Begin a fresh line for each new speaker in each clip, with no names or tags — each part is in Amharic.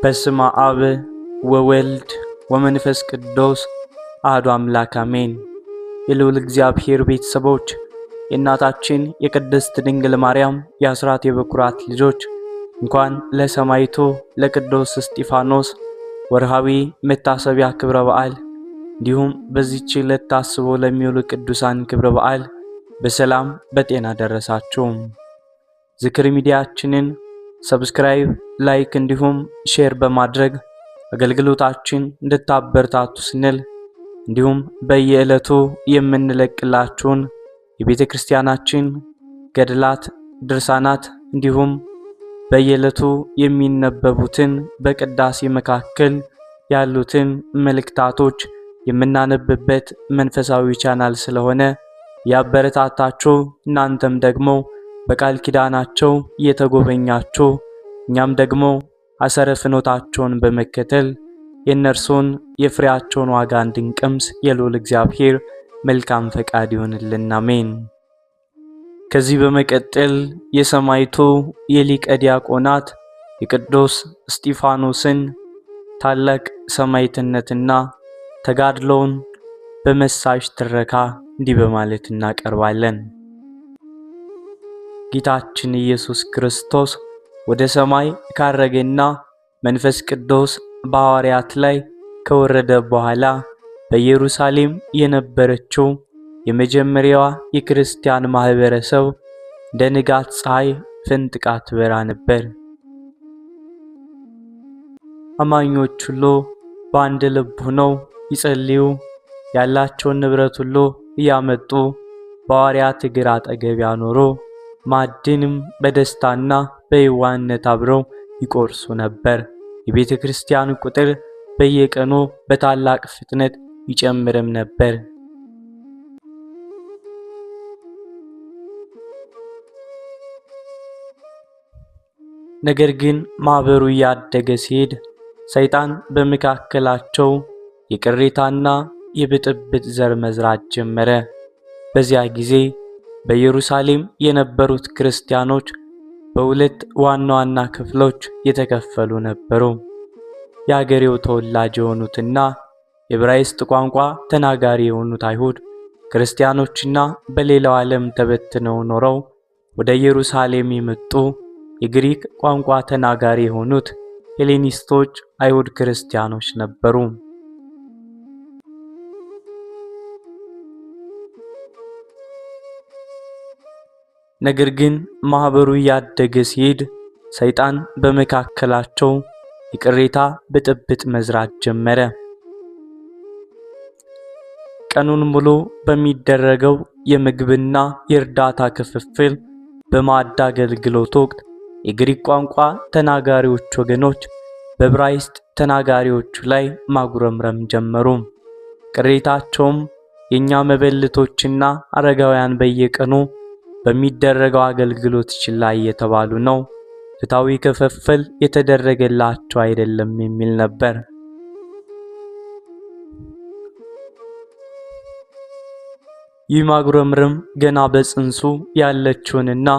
በስመ አብ ወወልድ ወመንፈስ ቅዱስ አሐዱ አምላክ አሜን። የልዑል እግዚአብሔር ቤተሰቦች የእናታችን የቅድስት ድንግል ማርያም የአስራት የበኩራት ልጆች እንኳን ለሰማዕቱ ለቅዱስ እስጢፋኖስ ወርሃዊ መታሰቢያ ክብረ በዓል እንዲሁም በዚህች ዕለት ታስበው ለሚውሉ ቅዱሳን ክብረ በዓል በሰላም በጤና ደረሳችሁ። ዝክር ሚዲያችንን ሰብስክራይብ፣ ላይክ እንዲሁም ሼር በማድረግ አገልግሎታችን እንድታበረታቱ ስንል እንዲሁም በየዕለቱ የምንለቅላችሁን የቤተ ክርስቲያናችን ገድላት፣ ድርሳናት እንዲሁም በየዕለቱ የሚነበቡትን በቅዳሴ መካከል ያሉትን መልእክታቶች የምናነብበት መንፈሳዊ ቻናል ስለሆነ ያበረታታችሁ እናንተም ደግሞ በቃል ኪዳናቸው እየተጎበኛችሁ እኛም ደግሞ አሰረ ፍኖታቸውን በመከተል የእነርሱን የፍሬያቸውን ዋጋ እንድንቀምስ የልዑል እግዚአብሔር መልካም ፈቃድ ይሁንልን። አሜን። ከዚህ በመቀጠል የሰማዕቱ የሊቀ ዲያቆናት የቅዱስ እስጢፋኖስን ታላቅ ሰማዕትነትና ተጋድሎውን በመሳሽ ትረካ እንዲህ በማለት እናቀርባለን። ጌታችን ኢየሱስ ክርስቶስ ወደ ሰማይ ካረገና መንፈስ ቅዱስ በሐዋርያት ላይ ከወረደ በኋላ በኢየሩሳሌም የነበረችው የመጀመሪያዋ የክርስቲያን ማህበረሰብ እንደ ንጋት ፀሐይ ፈንጥቃ ትበራ ነበር። አማኞች ሁሉ በአንድ ልብ ሆነው ይጸልዩ፣ ያላቸውን ንብረት ሁሉ እያመጡ በሐዋርያት እግር አጠገብ ያኖሩ፣ ማዕድንም በደስታና በየዋህነት አብረው ይቆርሱ ነበር። የቤተ ክርስቲያን ቁጥር በየቀኑ በታላቅ ፍጥነት ይጨምርም ነበር። ነገር ግን ማህበሩ እያደገ ሲሄድ ሰይጣን በመካከላቸው የቅሬታና የብጥብጥ ዘር መዝራት ጀመረ። በዚያ ጊዜ በኢየሩሳሌም የነበሩት ክርስቲያኖች በሁለት ዋና ዋና ክፍሎች የተከፈሉ ነበሩ። የአገሬው ተወላጅ የሆኑትና የዕብራይስጥ ቋንቋ ተናጋሪ የሆኑት አይሁድ ክርስቲያኖችና በሌላው ዓለም ተበትነው ኖረው ወደ ኢየሩሳሌም የመጡ የግሪክ ቋንቋ ተናጋሪ የሆኑት ሄሌኒስቶች አይሁድ ክርስቲያኖች ነበሩ። ነገር ግን ማህበሩ ያደገ ሲሄድ ሰይጣን በመካከላቸው የቅሬታ ብጥብጥ መዝራት ጀመረ። ቀኑን ሙሉ በሚደረገው የምግብና የእርዳታ ክፍፍል በማዕድ አገልግሎት ወቅት የግሪክ ቋንቋ ተናጋሪዎች ወገኖች በዕብራይስጥ ተናጋሪዎቹ ላይ ማጉረምረም ጀመሩ። ቅሬታቸውም የኛ መበለቶችና አረጋውያን በየቀኑ በሚደረገው አገልግሎት ችላ እየተባሉ ነው፣ ፍትሃዊ ክፍፍል የተደረገላቸው አይደለም የሚል ነበር። ይህ ማጉረምረም ገና በጽንሱ ያለችውንና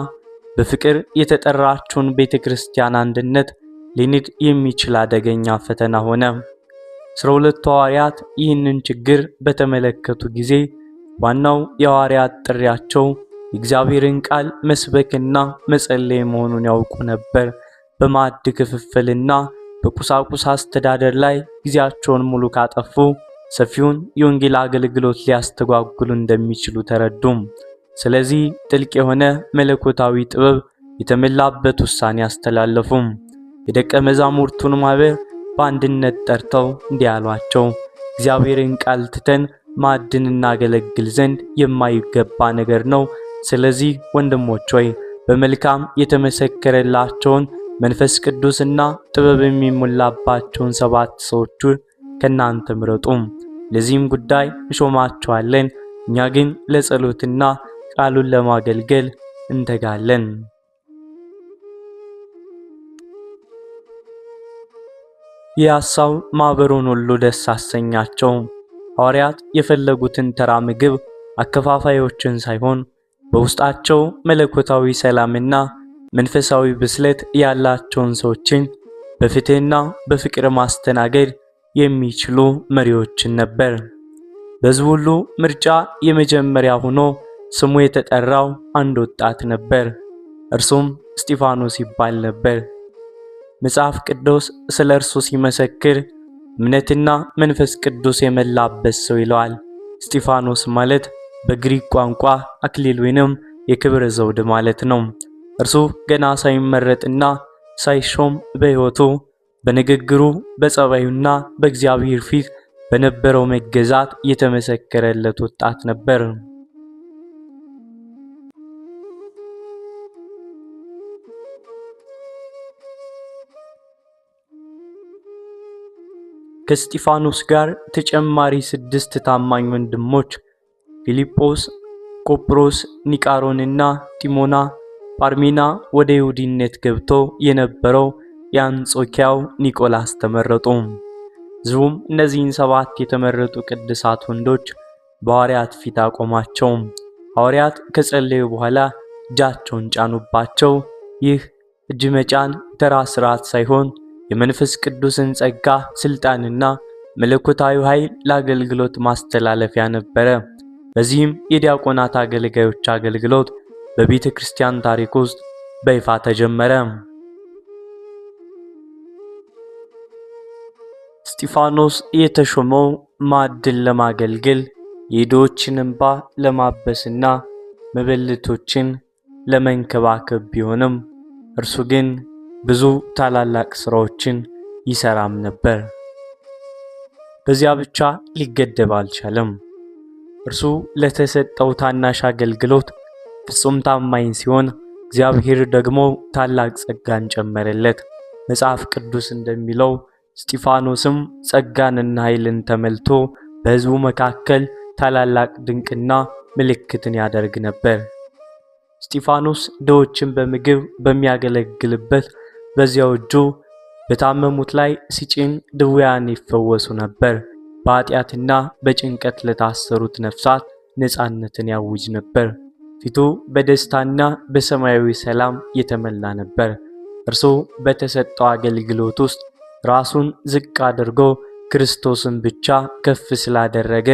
በፍቅር የተጠራችውን ቤተክርስቲያን አንድነት ሊንድ የሚችል አደገኛ ፈተና ሆነ። 12 ሐዋርያት ይህንን ችግር በተመለከቱ ጊዜ ዋናው የሐዋርያት ጥሪያቸው የእግዚአብሔርን ቃል መስበክና መጸለይ መሆኑን ያውቁ ነበር። በማዕድ ክፍፍልና በቁሳቁስ አስተዳደር ላይ ጊዜያቸውን ሙሉ ካጠፉ ሰፊውን የወንጌል አገልግሎት ሊያስተጓጉሉ እንደሚችሉ ተረዱም። ስለዚህ ጥልቅ የሆነ መለኮታዊ ጥበብ የተመላበት ውሳኔ አስተላለፉም። የደቀ መዛሙርቱን ማህበር በአንድነት ጠርተው እንዲህ አሏቸው፣ እግዚአብሔርን ቃል ትተን ማዕድን እናገለግል ዘንድ የማይገባ ነገር ነው። ስለዚህ ወንድሞች ሆይ በመልካም የተመሰከረላቸውን መንፈስ ቅዱስና ጥበብ የሚሞላባቸውን 7 ሰዎች ከናንተ ምረጡ። ለዚህም ጉዳይ እንሾማቸዋለን። እኛ ግን ለጸሎትና ቃሉን ለማገልገል እንተጋለን። የሐሳብ ማህበሩን ሁሉ ደስ አሰኛቸው። ሐዋርያት የፈለጉትን ተራ ምግብ አከፋፋዮችን ሳይሆን በውስጣቸው መለኮታዊ ሰላምና መንፈሳዊ ብስለት ያላቸውን ሰዎችን በፍትህና በፍቅር ማስተናገድ የሚችሉ መሪዎችን ነበር። በሕዝቡ ሁሉ ምርጫ የመጀመሪያ ሆኖ ስሙ የተጠራው አንድ ወጣት ነበር። እርሱም እስጢፋኖስ ይባል ነበር። መጽሐፍ ቅዱስ ስለ እርሱ ሲመሰክር እምነትና መንፈስ ቅዱስ የመላበት ሰው ይለዋል። እስጢፋኖስ ማለት በግሪክ ቋንቋ አክሊል ወይንም የክብር ዘውድ ማለት ነው። እርሱ ገና ሳይመረጥና ሳይሾም በሕይወቱ በንግግሩ በጸባዩና በእግዚአብሔር ፊት በነበረው መገዛት የተመሰከረለት ወጣት ነበር። ከእስጢፋኖስ ጋር ተጨማሪ 6 ታማኝ ወንድሞች ፊልጶስ፣ ቆጵሮስ፣ ኒቃሮንና ቲሞና ፓርሜና ወደ ይሁዲነት ገብቶ የነበረው የአንጾኪያው ኒቆላስ ተመረጡ። ሕዝቡም እነዚህን 7 የተመረጡ ቅዱሳት ወንዶች በሐዋርያት ፊት አቆማቸው። ሐዋርያት ከጸለዩ በኋላ እጃቸውን ጫኑባቸው። ይህ እጅ መጫን ተራ ሥርዓት ሳይሆን የመንፈስ ቅዱስን ጸጋ፣ ሥልጣንና መለኮታዊ ኃይል ለአገልግሎት ማስተላለፊያ ነበረ። በዚህም የዲያቆናት አገልጋዮች አገልግሎት በቤተ ክርስቲያን ታሪክ ውስጥ በይፋ ተጀመረ። እስጢፋኖስ የተሾመው ማዕድን ለማገልገል የድሆችን እንባ ለማበስና መበለቶችን ለመንከባከብ ቢሆንም እርሱ ግን ብዙ ታላላቅ ሥራዎችን ይሰራም ነበር። በዚያ ብቻ ሊገደብ አልቻለም። እርሱ ለተሰጠው ታናሽ አገልግሎት ፍጹም ታማኝ ሲሆን እግዚአብሔር ደግሞ ታላቅ ጸጋን ጨመረለት። መጽሐፍ ቅዱስ እንደሚለው እስጢፋኖስም ጸጋንና ኃይልን ተመልቶ በሕዝቡ መካከል ታላላቅ ድንቅና ምልክትን ያደርግ ነበር። እስጢፋኖስ ድሆችን በምግብ በሚያገለግልበት በዚያው እጁ በታመሙት ላይ ሲጭን ድውያን ይፈወሱ ነበር። በኃጢአትና በጭንቀት ለታሰሩት ነፍሳት ነፃነትን ያውጅ ነበር። ፊቱ በደስታና በሰማያዊ ሰላም የተመላ ነበር። እርሱ በተሰጠው አገልግሎት ውስጥ ራሱን ዝቅ አድርጎ ክርስቶስን ብቻ ከፍ ስላደረገ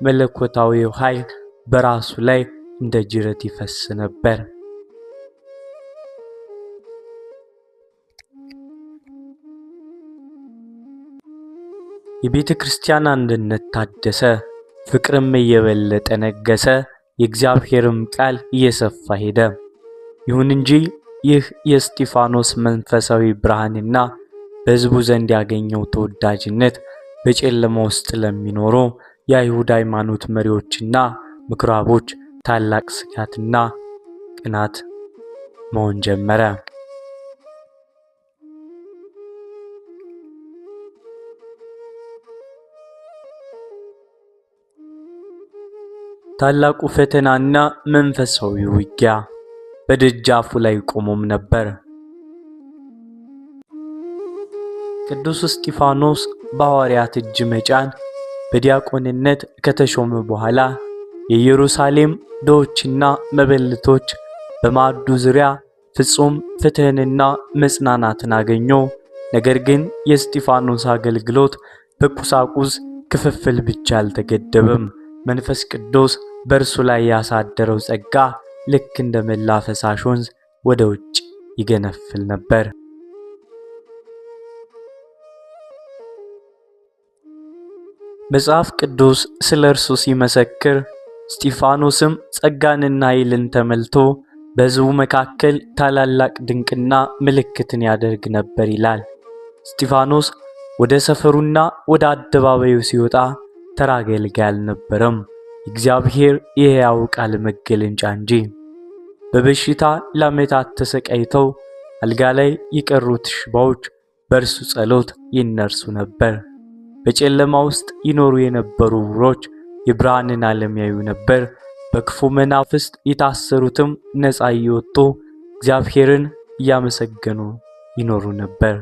መለኮታዊው ኃይል በራሱ ላይ እንደ ጅረት ይፈስ ነበር። የቤተ ክርስቲያን አንድነት ታደሰ፣ ፍቅርም እየበለጠ ነገሰ፣ የእግዚአብሔርም ቃል እየሰፋ ሄደ። ይሁን እንጂ ይህ የእስጢፋኖስ መንፈሳዊ ብርሃንና በሕዝቡ ዘንድ ያገኘው ተወዳጅነት በጨለማ ውስጥ ለሚኖሩ የአይሁድ ሃይማኖት መሪዎችና ምኩራቦች ታላቅ ስጋትና ቅናት መሆን ጀመረ። ታላቁ ፈተናና መንፈሳዊ ውጊያ በደጃፉ ላይ ቆሞም ነበር። ቅዱስ እስጢፋኖስ በሐዋርያት እጅ መጫን በዲያቆንነት ከተሾመ በኋላ የኢየሩሳሌም ድሆችና መበለቶች በማዕዱ ዙሪያ ፍጹም ፍትህንና መጽናናትን አገኙ። ነገር ግን የእስጢፋኖስ አገልግሎት በቁሳቁስ ክፍፍል ብቻ አልተገደበም። መንፈስ ቅዱስ በእርሱ ላይ ያሳደረው ጸጋ ልክ እንደ መላ ፈሳሽ ወንዝ ወደ ውጭ ይገነፍል ነበር። መጽሐፍ ቅዱስ ስለ እርሱ ሲመሰክር እስጢፋኖስም ጸጋንና ኃይልን ተመልቶ በሕዝቡ መካከል ታላላቅ ድንቅና ምልክትን ያደርግ ነበር ይላል። እስጢፋኖስ ወደ ሰፈሩና ወደ አደባባዩ ሲወጣ ተራ አገልጋይ አልነበረም፣ እግዚአብሔር የሕያው ቃል መገለጫ እንጂ። በበሽታ ለዓመታት ተሰቃይተው አልጋ ላይ የቀሩት ሽባዎች በእርሱ ጸሎት ይነርሱ ነበር። በጨለማ ውስጥ ይኖሩ የነበሩ ዕውሮች የብርሃንን ዓለም ያዩ ነበር። በክፉ መናፍስት የታሰሩትም ነፃ እየወጡ እግዚአብሔርን እያመሰገኑ ይኖሩ ነበር።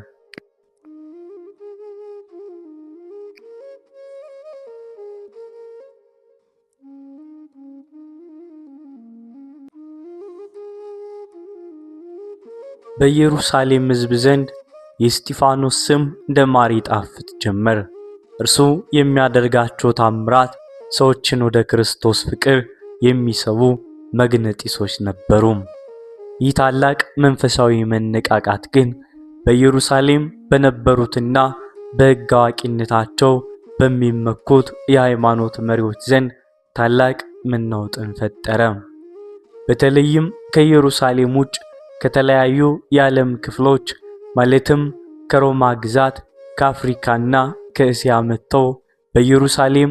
በኢየሩሳሌም ሕዝብ ዘንድ የእስጢፋኖስ ስም እንደ ማር ይጣፍጥ ጀመር። እርሱ የሚያደርጋቸው ታምራት ሰዎችን ወደ ክርስቶስ ፍቅር የሚስቡ መግነጢሶች ነበሩ። ይህ ታላቅ መንፈሳዊ መነቃቃት ግን በኢየሩሳሌም በነበሩትና በሕግ አዋቂነታቸው በሚመኩት የሃይማኖት መሪዎች ዘንድ ታላቅ መናወጥን ፈጠረ። በተለይም ከኢየሩሳሌም ውጭ ከተለያዩ የዓለም ክፍሎች ማለትም ከሮማ ግዛት፣ ከአፍሪካና ከእስያ መጥተው በኢየሩሳሌም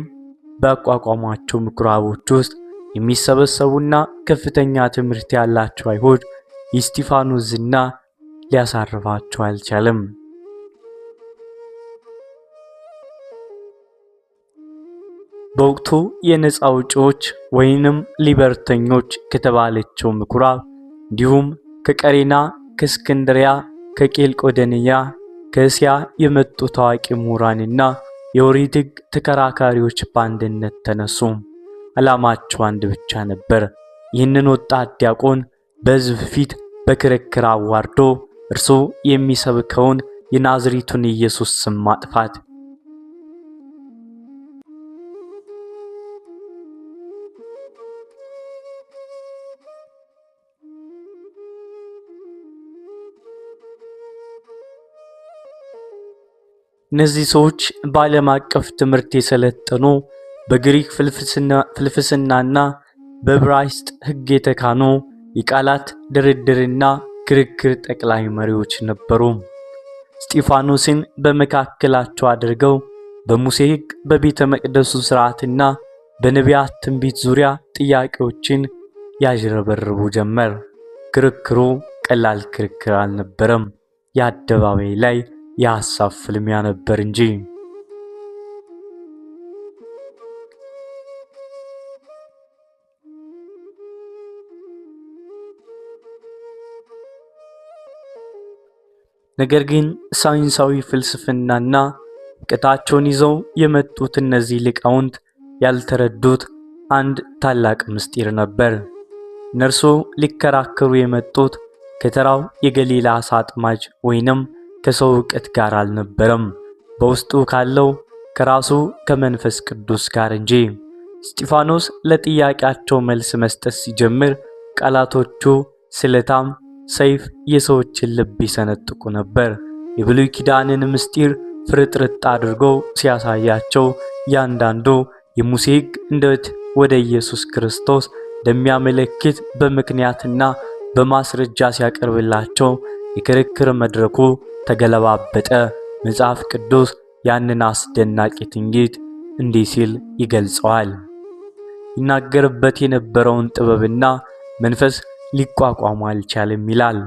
ባቋቋሟቸው ምኩራቦች ውስጥ የሚሰበሰቡና ከፍተኛ ትምህርት ያላቸው አይሁድ የእስጢፋኖስ ዝና ሊያሳርፋቸው አልቻለም። በወቅቱ የነፃ አውጪዎች ወይንም ሊበርተኞች ከተባለችው ምኩራብ እንዲሁም ከቀሬና፣ ከእስክንድሪያ፣ ከቄልቆደንያ፣ ከእስያ የመጡ ታዋቂ ምሁራንና የኦሪት ሕግ ተከራካሪዎች በአንድነት ተነሱ። ዓላማቸው አንድ ብቻ ነበር፤ ይህንን ወጣት ዲያቆን በሕዝብ ፊት በክርክር አዋርዶ እርሱ የሚሰብከውን የናዝሬቱን ኢየሱስ ስም ማጥፋት። እነዚህ ሰዎች በዓለም አቀፍ ትምህርት የሰለጠኑ፣ በግሪክ ፍልስፍናና በዕብራይስጥ ሕግ የተካኑ፣ የቃላት ድርድርና ክርክር ጠቅላይ መሪዎች ነበሩ። እስጢፋኖስን በመካከላቸው አድርገው በሙሴ ሕግ፣ በቤተ መቅደሱ ሥርዓትና በነቢያት ትንቢት ዙሪያ ጥያቄዎችን ያዥረበርቡ ጀመር። ክርክሩ ቀላል ክርክር አልነበረም፤ የአደባባይ ላይ የሐሳብ ፍልሚያ ነበር እንጂ። ነገር ግን ሳይንሳዊ ፍልስፍናና እውቀታቸውን ይዘው የመጡት እነዚህ ሊቃውንት ያልተረዱት አንድ ታላቅ ምስጢር ነበር። እነርሱ ሊከራከሩ የመጡት ከተራው የገሊላ ዓሣ አጥማጅ ወይንም ከሰው ዕውቀት ጋር አልነበረም፣ በውስጡ ካለው ከራሱ ከመንፈስ ቅዱስ ጋር እንጂ። እስጢፋኖስ ለጥያቄያቸው መልስ መስጠት ሲጀምር ቃላቶቹ ስለታም ሰይፍ የሰዎችን ልብ ይሰነጥቁ ነበር። የብሉይ ኪዳንን ምስጢር ፍርጥርጥ አድርጎ ሲያሳያቸው ያንዳንዱ የሙሴ ሕግ እንዴት ወደ ኢየሱስ ክርስቶስ እንደሚያመለክት በምክንያትና በማስረጃ ሲያቀርብላቸው የክርክር መድረኩ ተገለባበጠ። መጽሐፍ ቅዱስ ያንን አስደናቂ ትንቢት እንዲህ ሲል ይገልጸዋል። ይናገርበት የነበረውን ጥበብና መንፈስ ሊቋቋሙ አልቻለም ይላል።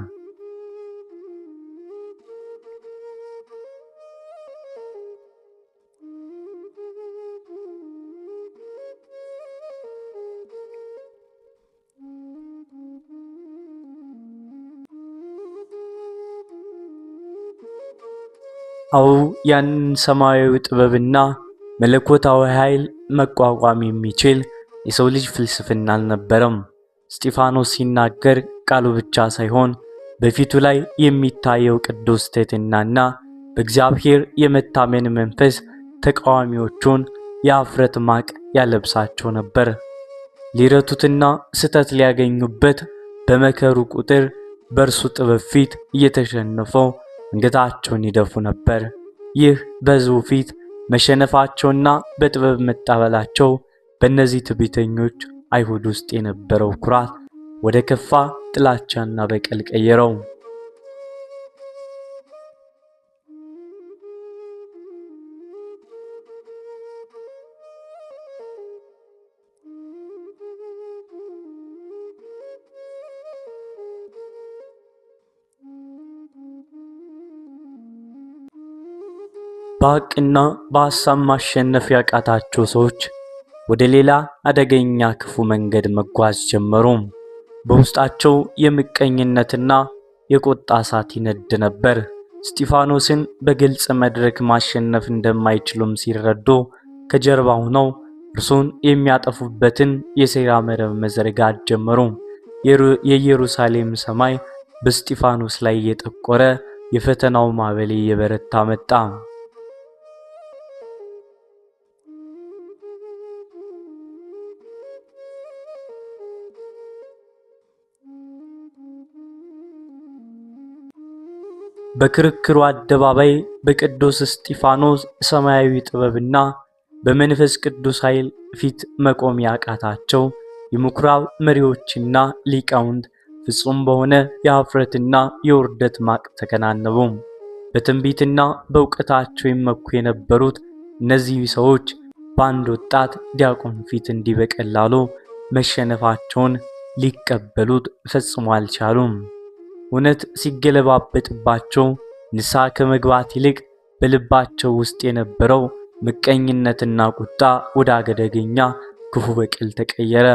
አው ያንን ሰማያዊ ጥበብና መለኮታዊ ኃይል መቋቋም የሚችል የሰው ልጅ ፍልስፍና አልነበረም። እስጢፋኖስ ሲናገር ቃሉ ብቻ ሳይሆን በፊቱ ላይ የሚታየው ቅዱስ ትሕትናና በእግዚአብሔር የመታመን መንፈስ ተቃዋሚዎቹን የአፍረት ማቅ ያለብሳቸው ነበር። ሊረቱትና ስተት ሊያገኙበት በመከሩ ቁጥር በእርሱ ጥበብ ፊት እየተሸነፈው አንገታቸውን ይደፉ ነበር። ይህ በሕዝቡ ፊት መሸነፋቸውና በጥበብ መጣበላቸው በእነዚህ ትዕቢተኞች አይሁድ ውስጥ የነበረው ኩራት ወደ ከፋ ጥላቻና በቀል ቀየረው። በሐቅና በሐሳብ ማሸነፍ ያቃታቸው ሰዎች ወደ ሌላ አደገኛ ክፉ መንገድ መጓዝ ጀመሩ። በውስጣቸው የምቀኝነትና የቁጣ እሳት ይነድ ነበር። እስጢፋኖስን በግልጽ መድረክ ማሸነፍ እንደማይችሉም ሲረዱ ከጀርባ ሆነው እርሱን የሚያጠፉበትን የሴራ መረብ መዘርጋት ጀመሩ። የኢየሩሳሌም ሰማይ በእስጢፋኖስ ላይ እየጠቆረ የፈተናው ማዕበል እየበረታ መጣ። በክርክሩ አደባባይ በቅዱስ እስጢፋኖስ ሰማያዊ ጥበብና በመንፈስ ቅዱስ ኃይል ፊት መቆም ያቃታቸው የምኩራብ መሪዎችና ሊቃውንት ፍጹም በሆነ የኀፍረትና የውርደት ማቅ ተከናነቡ። በትንቢትና በእውቀታቸው ይመኩ የነበሩት እነዚህ ሰዎች በአንድ ወጣት ዲያቆን ፊት እንዲህ በቀላሉ መሸነፋቸውን ሊቀበሉት ፈጽሞ አልቻሉም። እውነት ሲገለባበጥባቸው ንስሐ ከመግባት ይልቅ በልባቸው ውስጥ የነበረው ምቀኝነትና ቁጣ ወደ አደገኛ ክፉ በቀል ተቀየረ።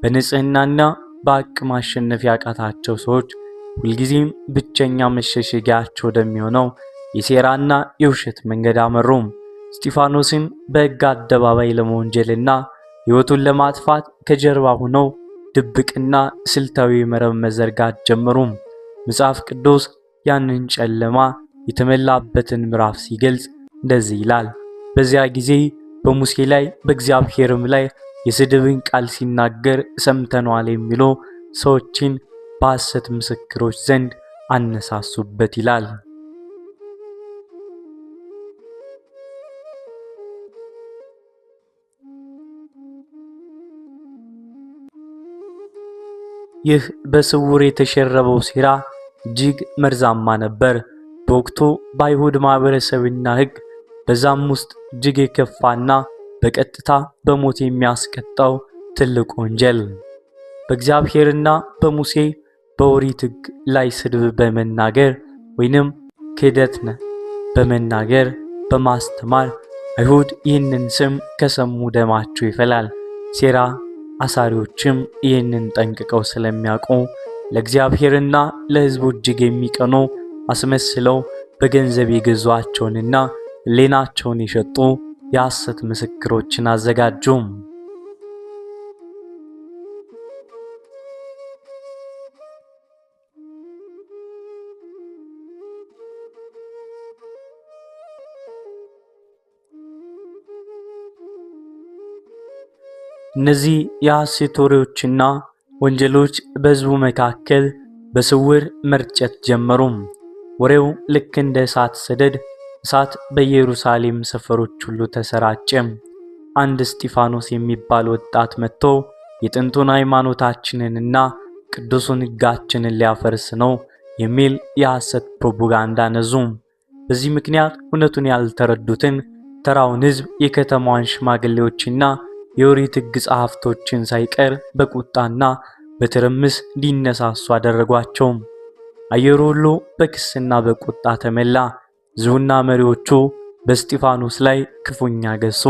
በንጽህናና በሐቅ ማሸነፍ ያቃታቸው ሰዎች ሁልጊዜም ብቸኛ መሸሸጊያቸው ወደሚሆነው የሴራና የውሸት መንገድ አመሩ። እስጢፋኖስን በሕግ አደባባይ ለመወንጀልና ሕይወቱን ለማጥፋት ከጀርባ ሆነው ድብቅና ስልታዊ መረብ መዘርጋት ጀመሩ። መጽሐፍ ቅዱስ ያንን ጨለማ የተመላበትን ምዕራፍ ሲገልጽ እንደዚህ ይላል። በዚያ ጊዜ በሙሴ ላይ በእግዚአብሔርም ላይ የስድብን ቃል ሲናገር ሰምተነዋል የሚሉ ሰዎችን በሐሰት ምስክሮች ዘንድ አነሳሱበት ይላል። ይህ በስውር የተሸረበው ሴራ እጅግ መርዛማ ነበር። በወቅቱ በአይሁድ ማህበረሰብና ሕግ በዛም ውስጥ እጅግ የከፋና በቀጥታ በሞት የሚያስቀጣው ትልቅ ወንጀል። በእግዚአብሔርና በሙሴ በኦሪት ሕግ ላይ ስድብ በመናገር ወይንም ክህደት በመናገር በማስተማር አይሁድ ይህንን ስም ከሰሙ ደማቸው ይፈላል። ሴራ አሳሪዎችም ይህንን ጠንቅቀው ስለሚያውቁ ለእግዚአብሔርና ለሕዝቡ እጅግ የሚቀኑ አስመስለው በገንዘብ የገዟቸውንና ሕሊናቸውን የሸጡ የሐሰት ምስክሮችን አዘጋጁ። እነዚህ የሐሰት ወሬዎችና ወንጀሎች በሕዝቡ መካከል በስውር መርጨት ጀመሩ። ወሬው ልክ እንደ እሳት ሰደድ እሳት በኢየሩሳሌም ሰፈሮች ሁሉ ተሰራጨ። አንድ እስጢፋኖስ የሚባል ወጣት መጥቶ የጥንቱን ሃይማኖታችንንና ቅዱሱን ሕጋችንን ሊያፈርስ ነው የሚል የሐሰት ፕሮፓጋንዳ ነዙ። በዚህ ምክንያት እውነቱን ያልተረዱትን ተራውን ሕዝብ የከተማዋን ሽማግሌዎችና የኦሪት ሕግ ጸሐፍቶችን ሳይቀር በቁጣና በትርምስ እንዲነሳሱ አደረጓቸው። አየሩ ሁሉ በክስና በቁጣ ተመላ። ሕዝቡና መሪዎቹ በእስጢፋኖስ ላይ ክፉኛ ገሱ፣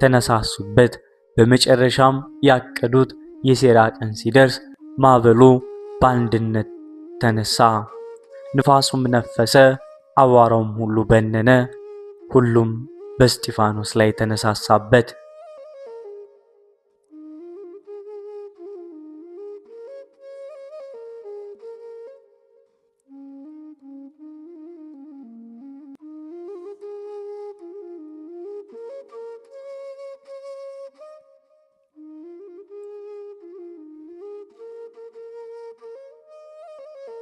ተነሳሱበት። በመጨረሻም ያቀዱት የሴራ ቀን ሲደርስ ማዕበሉ በአንድነት ተነሳ፣ ንፋሱም ነፈሰ፣ አቧራውም ሁሉ በነነ። ሁሉም በእስጢፋኖስ ላይ ተነሳሳበት።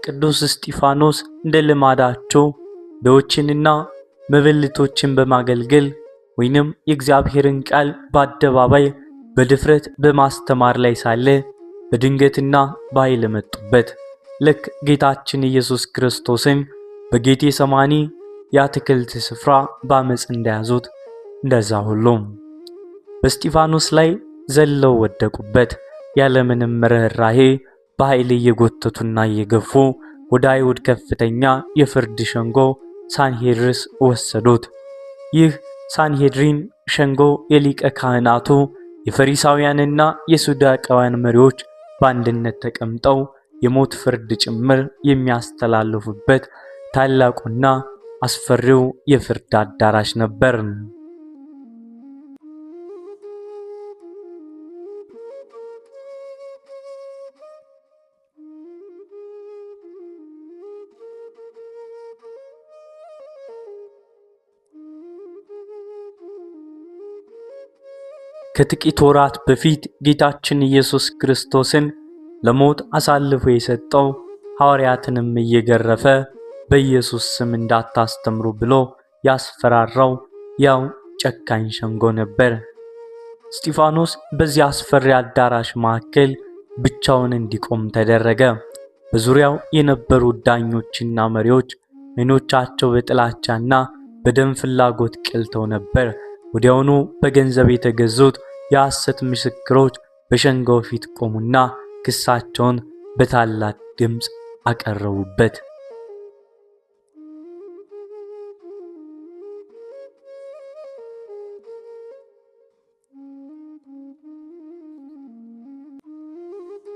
ቅዱስ እስጢፋኖስ እንደ ልማዳቸው ድሆችንና መበለቶችን በማገልገል ወይንም የእግዚአብሔርን ቃል በአደባባይ በድፍረት በማስተማር ላይ ሳለ በድንገትና በኃይል መጡበት። ልክ ጌታችን ኢየሱስ ክርስቶስን በጌቴሰማኒ የአትክልት ስፍራ በአመፅ እንደያዙት እንደዛ ሁሉም በእስጢፋኖስ ላይ ዘለው ወደቁበት። ያለምንም ርኅራኄ በኃይል እየጎተቱና እየገፉ ወደ አይሁድ ከፍተኛ የፍርድ ሸንጎ ሳንሄድርስ ወሰዱት። ይህ ሳንሄድሪን ሸንጎ የሊቀ ካህናቱ የፈሪሳውያንና የሰዱቃውያን መሪዎች በአንድነት ተቀምጠው የሞት ፍርድ ጭምር የሚያስተላልፉበት ታላቁና አስፈሪው የፍርድ አዳራሽ ነበር። ከጥቂት ወራት በፊት ጌታችን ኢየሱስ ክርስቶስን ለሞት አሳልፎ የሰጠው ሐዋርያትንም እየገረፈ በኢየሱስ ስም እንዳታስተምሩ ብሎ ያስፈራራው ያው ጨካኝ ሸንጎ ነበር። እስጢፋኖስ በዚህ አስፈሪ አዳራሽ መካከል ብቻውን እንዲቆም ተደረገ። በዙሪያው የነበሩ ዳኞችና መሪዎች ዓይኖቻቸው በጥላቻና በደም ፍላጎት ቀልተው ነበር። ወዲያውኑ በገንዘብ የተገዙት የሐሰት ምስክሮች በሸንጎው ፊት ቆሙና ክሳቸውን በታላቅ ድምፅ አቀረቡበት።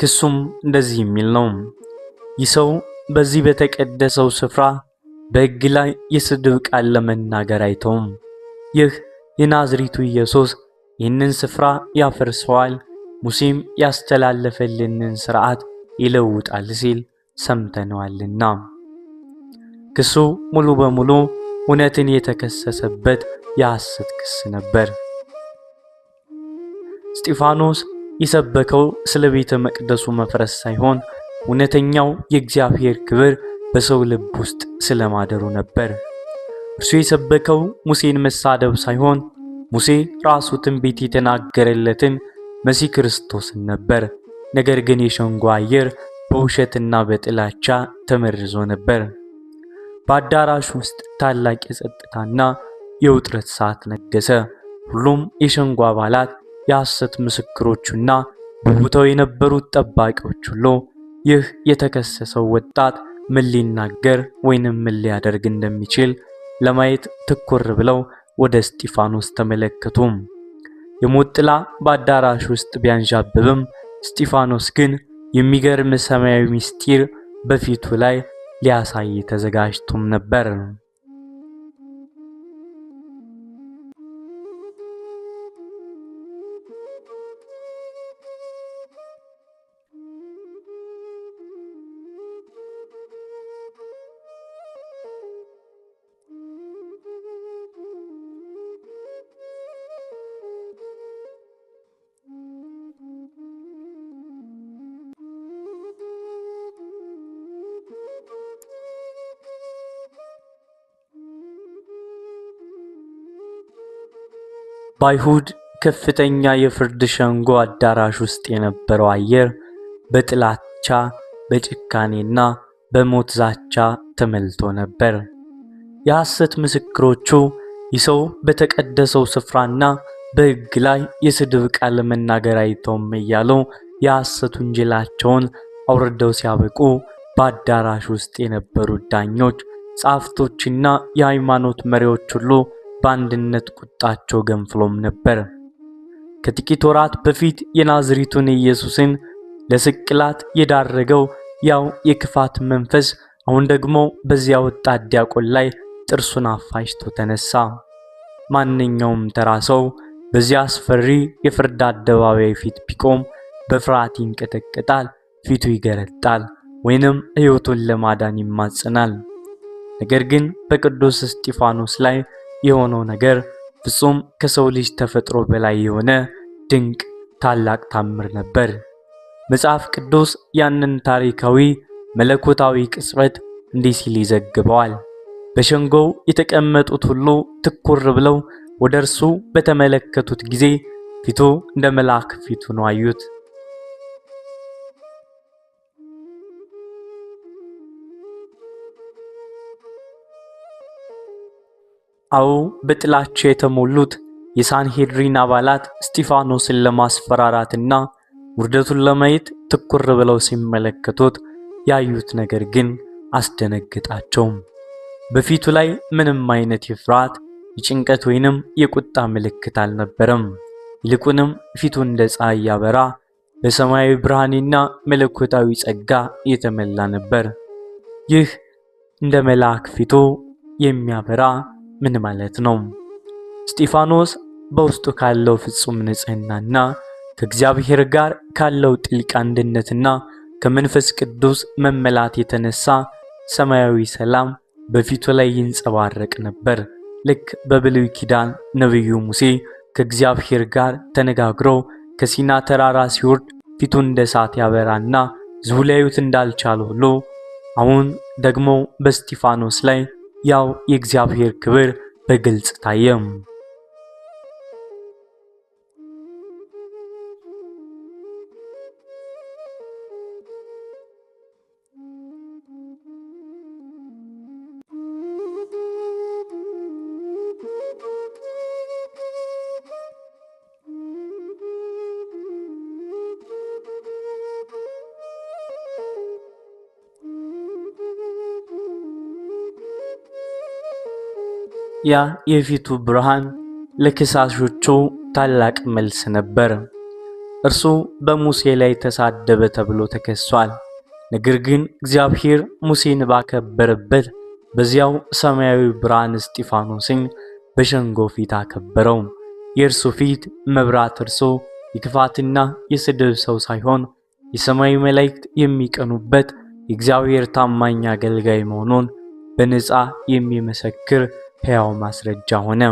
ክሱም እንደዚህ የሚል ነው። ይህ ሰው በዚህ በተቀደሰው ስፍራ በሕግ ላይ የስድብ ቃል ለመናገር አይተውም። ይህ የናዝሬቱ ኢየሱስ ይህንን ስፍራ ያፈርሰዋል፣ ሙሴም ያስተላለፈልንን ሥርዓት ይለውጣል ሲል ሰምተነዋልና። ክሱ ሙሉ በሙሉ እውነትን የተከሰሰበት የሐሰት ክስ ነበር። እስጢፋኖስ የሰበከው ስለ ቤተ መቅደሱ መፍረስ ሳይሆን እውነተኛው የእግዚአብሔር ክብር በሰው ልብ ውስጥ ስለማደሩ ነበር። እርሱ የሰበከው ሙሴን መሳደብ ሳይሆን ሙሴ ራሱ ትንቢት የተናገረለትን መሲህ ክርስቶስን ነበር። ነገር ግን የሸንጎ አየር በውሸትና በጥላቻ ተመርዞ ነበር። በአዳራሹ ውስጥ ታላቅ የጸጥታና የውጥረት ሰዓት ነገሰ። ሁሉም የሸንጎ አባላት፣ የሐሰት ምስክሮቹና በቦታው የነበሩት ጠባቂዎች ሁሉ ይህ የተከሰሰው ወጣት ምን ሊናገር ወይንም ምን ሊያደርግ እንደሚችል ለማየት ትኩር ብለው ወደ እስጢፋኖስ ተመለከቱ። የሞት ጥላ በአዳራሹ ውስጥ ቢያንዣብብም እስጢፋኖስ ግን የሚገርም ሰማያዊ ምስጢር በፊቱ ላይ ሊያሳይ ተዘጋጅቶም ነበር። በአይሁድ ከፍተኛ የፍርድ ሸንጎ አዳራሽ ውስጥ የነበረው አየር በጥላቻ በጭካኔና በሞት ዛቻ ተሞልቶ ነበር። የሐሰት ምስክሮቹ ይህ ሰው በተቀደሰው ስፍራና በሕግ ላይ የስድብ ቃል መናገር አይተውም እያሉ የሐሰት ወንጀላቸውን አውርደው ሲያበቁ በአዳራሽ ውስጥ የነበሩት ዳኞች፣ ጻፍቶችና የሃይማኖት መሪዎች ሁሉ በአንድነት ቁጣቸው ገንፍሎም ነበር። ከጥቂት ወራት በፊት የናዝሬቱን ኢየሱስን ለስቅላት የዳረገው ያው የክፋት መንፈስ አሁን ደግሞ በዚያ ወጣት ዲያቆን ላይ ጥርሱን አፋጭቶ ተነሳ። ማንኛውም ተራ ሰው በዚያ አስፈሪ የፍርድ አደባባይ ፊት ቢቆም በፍርሃት ይንቀጠቀጣል፣ ፊቱ ይገረጣል፣ ወይንም ሕይወቱን ለማዳን ይማጸናል። ነገር ግን በቅዱስ እስጢፋኖስ ላይ የሆነው ነገር ፍጹም ከሰው ልጅ ተፈጥሮ በላይ የሆነ ድንቅ ታላቅ ታምር ነበር። መጽሐፍ ቅዱስ ያንን ታሪካዊ መለኮታዊ ቅጽበት እንዲህ ሲል ይዘግበዋል። በሸንጎው የተቀመጡት ሁሉ ትኩር ብለው ወደ እርሱ በተመለከቱት ጊዜ ፊቱ እንደ መልአክ ፊት ሆኖ አዩት። አዎ በጥላቻ የተሞሉት የሳንሄድሪን አባላት እስጢፋኖስን ለማስፈራራትና ውርደቱን ለማየት ትኩር ብለው ሲመለከቱት ያዩት ነገር ግን አስደነገጣቸው። በፊቱ ላይ ምንም አይነት የፍርሃት፣ የጭንቀት ወይንም የቁጣ ምልክት አልነበረም። ይልቁንም ፊቱ እንደ ፀሐይ ያበራ፣ በሰማያዊ ብርሃንና መለኮታዊ ጸጋ የተመላ ነበር። ይህ እንደ መልአክ ፊቱ የሚያበራ ምን ማለት ነው? እስጢፋኖስ በውስጡ ካለው ፍጹም ንጽህናና ከእግዚአብሔር ጋር ካለው ጥልቅ አንድነትና ከመንፈስ ቅዱስ መመላት የተነሳ ሰማያዊ ሰላም በፊቱ ላይ ይንጸባረቅ ነበር። ልክ በብሉይ ኪዳን ነብዩ ሙሴ ከእግዚአብሔር ጋር ተነጋግሮ ከሲና ተራራ ሲወርድ ፊቱ እንደ እሳት ያበራና ሕዝቡ ሊያዩት እንዳልቻሉ ሁሉ አሁን ደግሞ በእስጢፋኖስ ላይ ያው የእግዚአብሔር ክብር በግልጽ ታየም። ያ የፊቱ ብርሃን ለከሳሾቹ ታላቅ መልስ ነበር። እርሱ በሙሴ ላይ ተሳደበ ተብሎ ተከሷል። ነገር ግን እግዚአብሔር ሙሴን ባከበረበት በዚያው ሰማያዊ ብርሃን እስጢፋኖስን በሸንጎ ፊት አከበረው። የእርሱ ፊት መብራት እርሱ የክፋትና የስድብ ሰው ሳይሆን የሰማይ መላእክት የሚቀኑበት የእግዚአብሔር ታማኝ አገልጋይ መሆኑን በነጻ የሚመሰክር ሕያው ማስረጃ ሆነ።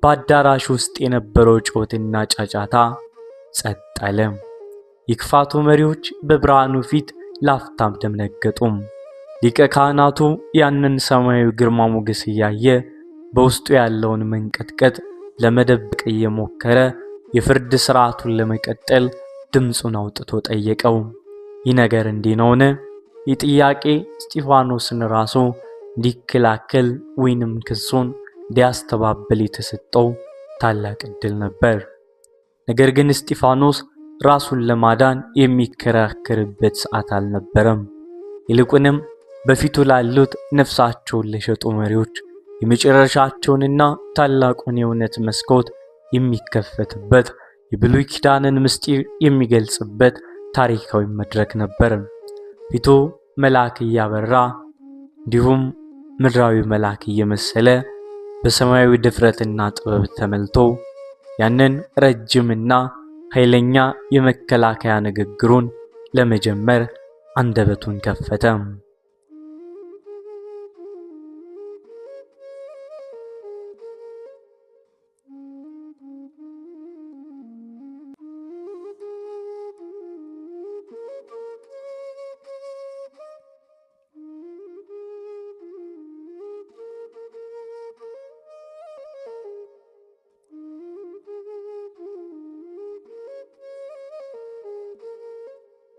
በአዳራሽ ውስጥ የነበረው ጩኸትና ጫጫታ ጸጥ አለ። የክፋቱ መሪዎች በብርሃኑ ፊት ላፍታም ደነገጡ። ሊቀ ካህናቱ ያንን ሰማያዊ ግርማ ሞገስ እያየ በውስጡ ያለውን መንቀጥቀጥ ለመደበቅ እየሞከረ የፍርድ ሥርዓቱን ለመቀጠል ድምፁን አውጥቶ ጠየቀው። ይህ ነገር እንዲህ ነውን? ይህ ጥያቄ እስጢፋኖስን ራሱ እንዲከላከል ወይንም ክሱን እንዲያስተባብል የተሰጠው ታላቅ ዕድል ነበር። ነገር ግን እስጢፋኖስ ራሱን ለማዳን የሚከራከርበት ሰዓት አልነበረም። ይልቁንም በፊቱ ላሉት ነፍሳቸውን ለሸጡ መሪዎች የመጨረሻቸውንና ታላቁን የእውነት መስኮት የሚከፈትበት የብሉይ ኪዳንን ምስጢር የሚገልጽበት ታሪካዊ መድረክ ነበር። ፊቱ መልአክ እያበራ እንዲሁም ምድራዊ መልአክ እየመሰለ በሰማያዊ ድፍረትና ጥበብ ተመልቶ ያንን ረጅምና ኃይለኛ የመከላከያ ንግግሩን ለመጀመር አንደበቱን ከፈተ።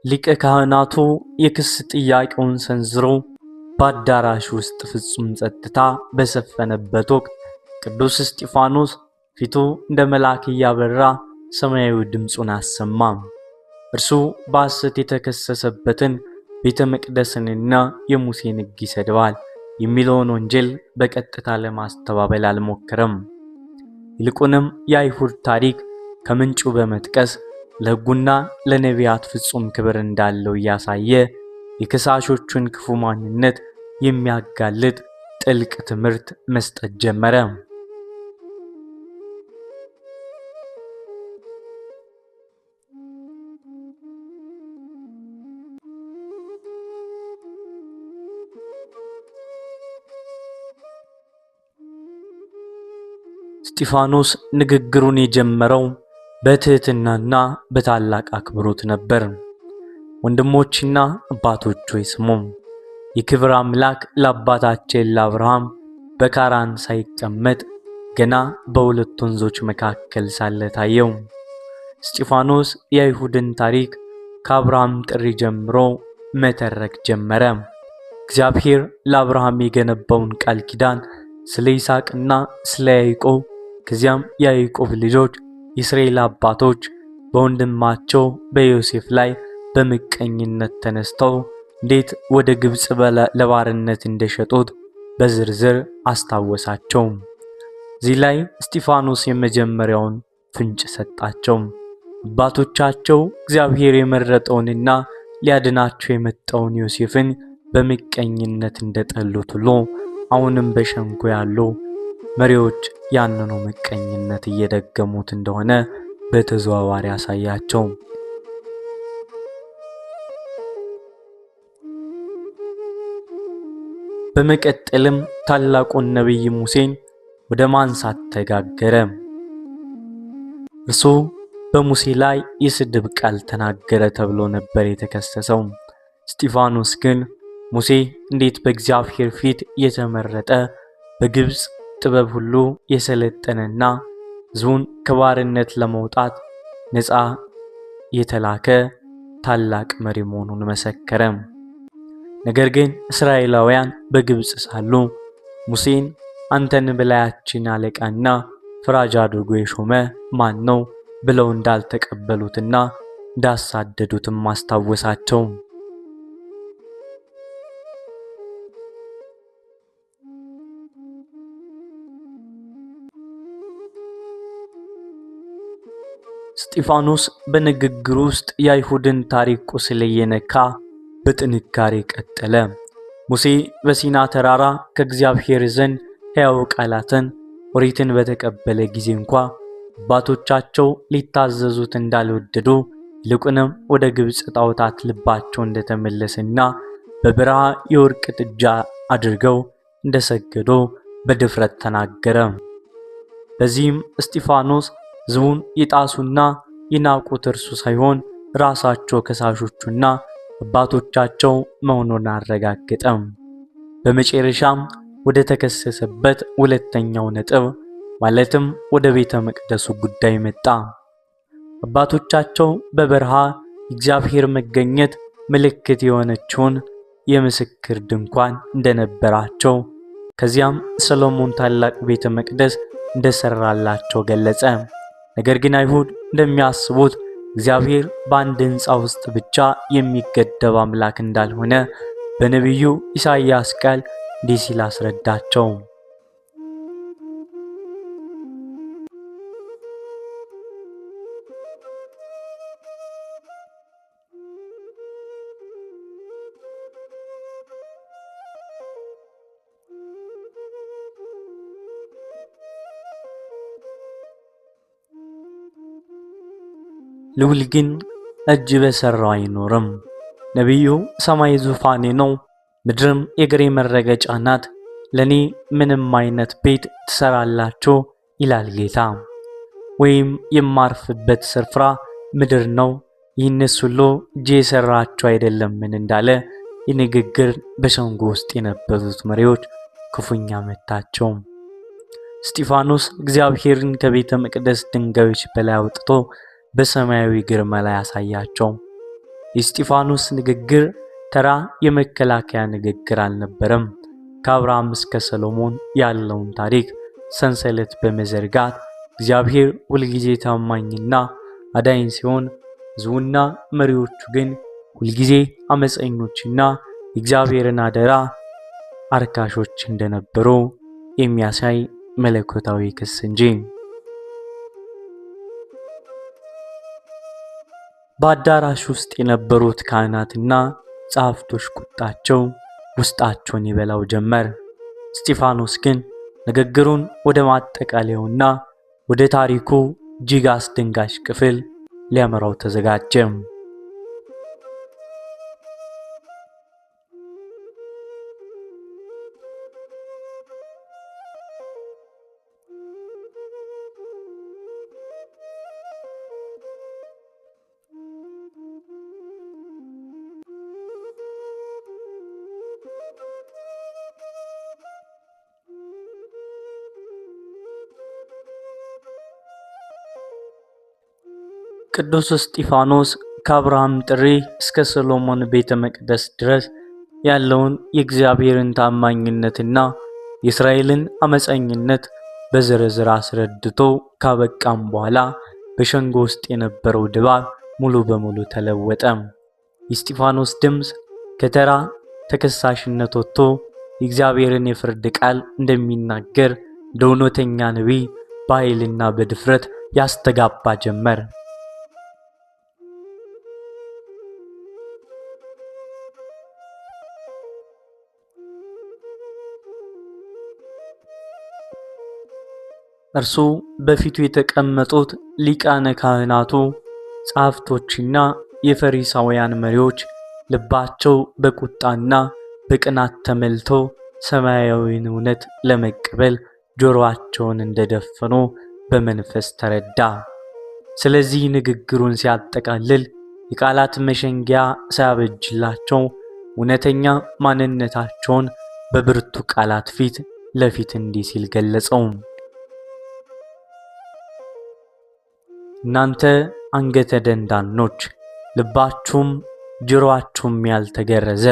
ሊቀ ካህናቱ የክስ ጥያቄውን ሰንዝሮ በአዳራሽ ውስጥ ፍጹም ጸጥታ በሰፈነበት ወቅት ቅዱስ እስጢፋኖስ ፊቱ እንደ መልአክ እያበራ ሰማያዊ ድምፁን አሰማ። እርሱ በሐሰት የተከሰሰበትን ቤተ መቅደስንና የሙሴን ሕግ ይሰድባል የሚለውን ወንጀል በቀጥታ ለማስተባበል አልሞከረም። ይልቁንም የአይሁድ ታሪክ ከምንጩ በመጥቀስ ለሕጉና ለነቢያት ፍጹም ክብር እንዳለው እያሳየ የከሳሾቹን ክፉ ማንነት የሚያጋልጥ ጥልቅ ትምህርት መስጠት ጀመረ። እስጢፋኖስ ንግግሩን የጀመረው በትህትናና በታላቅ አክብሮት ነበር። ወንድሞችና አባቶች ሆይ ስሙ። የክብር አምላክ ለአባታችን ለአብርሃም በካራን ሳይቀመጥ ገና በሁለት ወንዞች መካከል ሳለ ታየው። እስጢፋኖስ የአይሁድን ታሪክ ከአብርሃም ጥሪ ጀምሮ መተረክ ጀመረ። እግዚአብሔር ለአብርሃም የገነባውን ቃል ኪዳን ስለ ይስሐቅና ስለ ያዕቆብ ከዚያም የያዕቆብ ልጆች የእስራኤል አባቶች በወንድማቸው በዮሴፍ ላይ በምቀኝነት ተነስተው እንዴት ወደ ግብጽ ለባርነት እንደሸጡት በዝርዝር አስታወሳቸው። እዚህ ላይ እስጢፋኖስ የመጀመሪያውን ፍንጭ ሰጣቸው። አባቶቻቸው እግዚአብሔር የመረጠውንና ሊያድናቸው የመጣውን ዮሴፍን በምቀኝነት እንደጠሉት ሁሉ አሁንም በሸንጎ ያሉ መሪዎች ያንኑ ምቀኝነት እየደገሙት እንደሆነ በተዘዋዋሪ ያሳያቸው። በመቀጠልም ታላቁን ነቢይ ሙሴን ወደ ማንሳት ተጋገረ። እርሱ በሙሴ ላይ የስድብ ቃል ተናገረ ተብሎ ነበር የተከሰሰው። እስጢፋኖስ ግን ሙሴ እንዴት በእግዚአብሔር ፊት የተመረጠ በግብፅ ጥበብ ሁሉ የሰለጠነና ሕዝቡን ከባርነት ለመውጣት ነፃ የተላከ ታላቅ መሪ መሆኑን መሰከረ። ነገር ግን እስራኤላውያን በግብፅ ሳሉ ሙሴን አንተን በላያችን አለቃና ፈራጅ አድርጎ የሾመ ማን ነው ብለው እንዳልተቀበሉትና እንዳሳደዱትም አስታወሳቸው። እስጢፋኖስ በንግግሩ ውስጥ የአይሁድን ታሪክ ቁስል እየነካ በጥንካሬ ቀጠለ። ሙሴ በሲና ተራራ ከእግዚአብሔር ዘንድ ሕያው ቃላትን ኦሪትን በተቀበለ ጊዜ እንኳ አባቶቻቸው ሊታዘዙት እንዳልወደዱ ይልቁንም ወደ ግብፅ ጣዖታት ልባቸው እንደተመለሰና በበረሃ የወርቅ ጥጃ አድርገው እንደሰገዱ በድፍረት ተናገረ። በዚህም እስጢፋኖስ ሕዝቡን የጣሱና የናቁት እርሱ ሳይሆን ራሳቸው ከሳሾቹና አባቶቻቸው መሆኑን አረጋገጠ። በመጨረሻም ወደ ተከሰሰበት ሁለተኛው ነጥብ ማለትም ወደ ቤተ መቅደሱ ጉዳይ መጣ። አባቶቻቸው በበረሃ የእግዚአብሔር መገኘት ምልክት የሆነችውን የምስክር ድንኳን እንደነበራቸው ከዚያም ሰሎሞን ታላቅ ቤተ መቅደስ እንደሰራላቸው ገለጸ። ነገር ግን አይሁድ እንደሚያስቡት እግዚአብሔር በአንድ ሕንፃ ውስጥ ብቻ የሚገደብ አምላክ እንዳልሆነ በነቢዩ ኢሳይያስ ቃል እንዲህ ሲል አስረዳቸው። ልዑል ግን እጅ በሠራው አይኖርም። ነቢዩ ሰማይ ዙፋኔ ነው፣ ምድርም የእግሬ መረገጫ ናት፣ ለእኔ ምንም አይነት ቤት ትሰራላችሁ ይላል ጌታ። ወይም የማርፍበት ስፍራ ምድር ነው፣ ይህንስ ሁሉ እጄ የሠራችሁ አይደለምን እንዳለ የንግግር በሸንጎ ውስጥ የነበሩት መሪዎች ክፉኛ መታቸው። እስጢፋኖስ እግዚአብሔርን ከቤተ መቅደስ ድንጋዮች በላይ አውጥቶ በሰማያዊ ግርማ ላይ ያሳያቸው። የእስጢፋኖስ ንግግር ተራ የመከላከያ ንግግር አልነበረም። ከአብርሃም እስከ ሰሎሞን ያለውን ታሪክ ሰንሰለት በመዘርጋት እግዚአብሔር ሁልጊዜ ታማኝና አዳኝ ሲሆን፣ ሕዝቡና መሪዎቹ ግን ሁልጊዜ አመፀኞችና የእግዚአብሔርን አደራ አርካሾች እንደነበሩ የሚያሳይ መለኮታዊ ክስ እንጂ። በአዳራሽ ውስጥ የነበሩት ካህናትና ጸሐፍቶች ቁጣቸው ውስጣቸውን ይበላው ጀመር። እስጢፋኖስ ግን ንግግሩን ወደ ማጠቃለያውና ወደ ታሪኩ እጅግ አስደንጋጭ ክፍል ሊያመራው ተዘጋጀ። ቅዱስ እስጢፋኖስ ከአብርሃም ጥሪ እስከ ሰሎሞን ቤተ መቅደስ ድረስ ያለውን የእግዚአብሔርን ታማኝነትና የእስራኤልን አመፀኝነት በዝርዝር አስረድቶ ካበቃም በኋላ በሸንጎ ውስጥ የነበረው ድባብ ሙሉ በሙሉ ተለወጠ። የእስጢፋኖስ ድምፅ ከተራ ተከሳሽነት ወጥቶ የእግዚአብሔርን የፍርድ ቃል እንደሚናገር እንደ እውነተኛ ነቢይ በኃይልና በድፍረት ያስተጋባ ጀመር። እርሱ በፊቱ የተቀመጡት ሊቃነ ካህናቱ፣ ጸሐፍቶችና የፈሪሳውያን መሪዎች ልባቸው በቁጣና በቅናት ተመልቶ ሰማያዊውን እውነት ለመቀበል ጆሮአቸውን እንደደፈኑ በመንፈስ ተረዳ። ስለዚህ ንግግሩን ሲያጠቃልል የቃላት መሸንጊያ ሳያበጅላቸው እውነተኛ ማንነታቸውን በብርቱ ቃላት ፊት ለፊት እንዲህ ሲል ገለጸው። እናንተ አንገተ ደንዳኖች፣ ልባችሁም ጆሮአችሁም ያልተገረዘ፣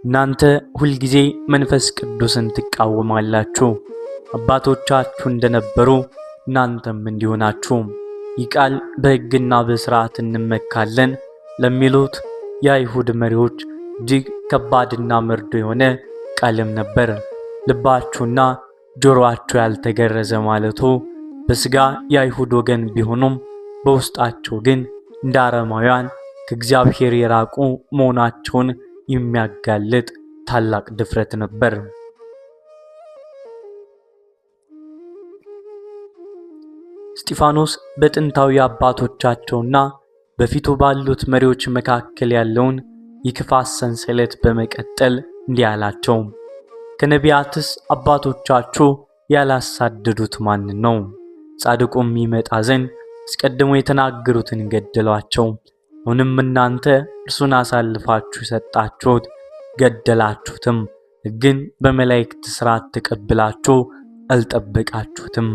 እናንተ ሁልጊዜ መንፈስ ቅዱስን ትቃወማላችሁ። አባቶቻችሁ እንደነበሩ እናንተም እንዲሁ ናችሁ። ይህ ቃል በሕግና በሥርዓት እንመካለን ለሚሉት የአይሁድ መሪዎች እጅግ ከባድና መርዶ የሆነ ቃልም ነበር። ልባችሁና ጆሮአችሁ ያልተገረዘ ማለቱ በሥጋ የአይሁድ ወገን ቢሆኑም በውስጣቸው ግን እንደ አረማውያን ከእግዚአብሔር የራቁ መሆናቸውን የሚያጋልጥ ታላቅ ድፍረት ነበር። እስጢፋኖስ በጥንታዊ አባቶቻቸውና በፊቱ ባሉት መሪዎች መካከል ያለውን የክፋት ሰንሰለት በመቀጠል እንዲህ አላቸው። ከነቢያትስ አባቶቻችሁ ያላሳደዱት ማን ነው? ጻድቁም ይመጣ ዘንድ አስቀድሞ የተናገሩትን ገደሏቸው። አሁንም እናንተ እርሱን አሳልፋችሁ ሰጣችሁት፣ ገደላችሁትም። ሕግን በመላእክት ሥርዓት ተቀብላችሁ አልጠበቃችሁትም።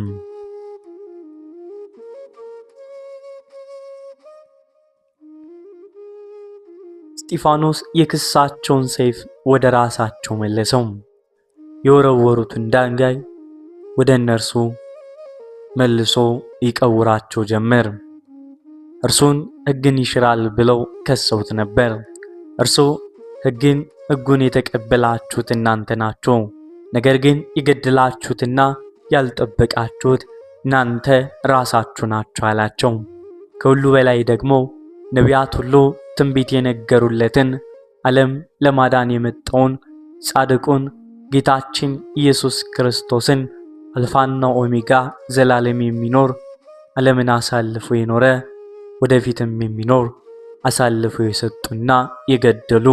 እስጢፋኖስ የክሳቸውን ሰይፍ ወደ ራሳቸው መለሰው። የወረወሩትን ድንጋይ ወደ እነርሱ መልሶ ይቀውራቸው ጀመር። እርሱን ሕግን ይሽራል ብለው ከሰውት ነበር። እርሱ ሕጉን የተቀበላችሁት እናንተ ናችሁ፣ ነገር ግን የገደላችሁትና ያልጠበቃችሁት እናንተ ራሳችሁ ናችሁ አላቸው። ከሁሉ በላይ ደግሞ ነቢያት ሁሉ ትንቢት የነገሩለትን ዓለም ለማዳን የመጣውን ጻድቁን ጌታችን ኢየሱስ ክርስቶስን አልፋና ኦሜጋ ዘላለም የሚኖር ዓለምን አሳልፎ የኖረ ወደፊትም የሚኖር አሳልፎ የሰጡና የገደሉ